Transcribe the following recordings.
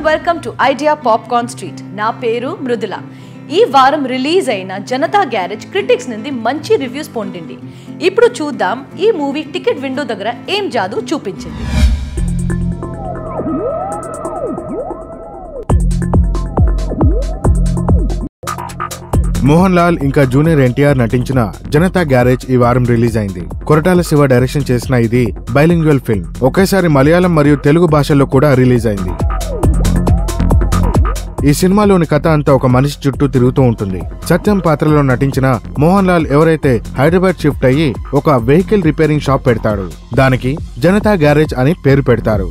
welcome to Idea Popcorn Street. నా పేరు మృదుల. ఈ వారం రిలీజ్ అయిన జనతా గ్యారేజ్ క్రిటిక్స్ నుండి మంచి రివ్యూస్ పొందింది. ఇప్పుడు చూద్దాం ఈ మూవీ టికెట్ విండో దగ్గర ఏం జాదు చూపించింది. మోహన్ లాల్ ఇంకా జూనియర్ ఎన్టీఆర్ నటించిన జనతా గ్యారేజ్ ఈ వారం రిలీజ్ అయింది. కొరటాల శివ డైరెక్షన్ చేసిన ఇది బైలింగ్వల్ ఫిల్మ్. ఒకేసారి మలయాళం మరియు తెలుగు భాషల్లో కూడా రిలీజ్ అయింది. ఈ సినిమాలోని కథ అంతా ఒక మనిషి చుట్టూ తిరుగుతూ ఉంటుంది. సత్యం పాత్రలో నటించిన మోహన్ లాల్ ఎవరైతే హైదరాబాద్ షిఫ్ట్ అయ్యి ఒక వెహికల్ రిపేరింగ్ షాప్ పెడతాడు. దానికి జనతా గ్యారేజ్ అని పేరు పెడతారు.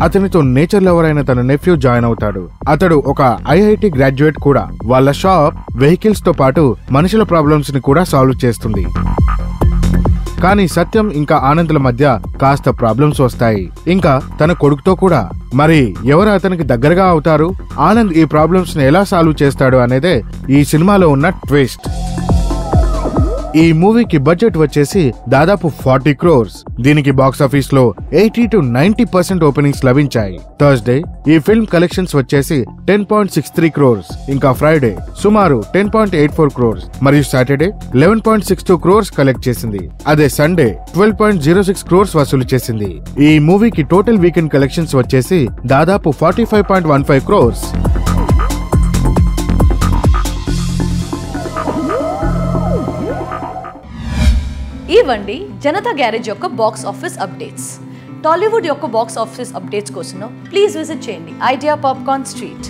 అతనితో నేచర్ లవర్ అయిన తన నెఫ్యూ జాయిన్ అవుతాడు. అతడు ఒక ఐఐటి గ్రాడ్యుయేట్ కూడా. వాళ్ళ షాప్ వెహికల్స్ తో పాటు మనుషుల ప్రాబ్లమ్స్ ని కూడా సాల్వ్ చేస్తుంది. కానీ సత్యం ఇంకా ఆనంద్ల మధ్య కాస్త ప్రాబ్లమ్స్ వస్తాయి. ఇంకా తన కొడుకుతో కూడా. మరి ఎవరు అతనికి దగ్గరగా అవుతారు? ఆనంద్ ఈ ప్రాబ్లమ్స్ ని ఎలా సాల్వ్ చేస్తాడు అనేదే ఈ సినిమాలో ఉన్న ట్విస్ట్. ఈ మూవీకి బడ్జెట్ వచ్చేసి దాదాపు 40 crores. దీనికి బాక్స్ ఆఫీస్ లో 80 to 90% ఓపెనింగ్స్ లభించాయి. థర్స్డే ఈ ఫిల్మ్ కలెక్షన్స్ వచ్చేసి 10.63 crores. ఇంకా ఫ్రైడే సుమారు 10.84 crores మరియు సాటర్డే 11.62 crores కలెక్ట్ చేసింది. అదే సండే 12.06 crores వసూలు చేసింది. ఈ మూవీకి టోటల్ వీకెండ్ కలెక్షన్స్ వచ్చేసి దాదాపు 45.15 crores. ఇవ్వండి జనతా గ్యారేజ్ యొక్క బాక్స్ ఆఫీస్ అప్డేట్స్. టాలీవుడ్ యొక్క బాక్స్ ఆఫీస్ అప్డేట్స్ కోసం ప్లీజ్ విజిట్ చేయండి ఐడియా పాప్కార్న్ స్ట్రీట్.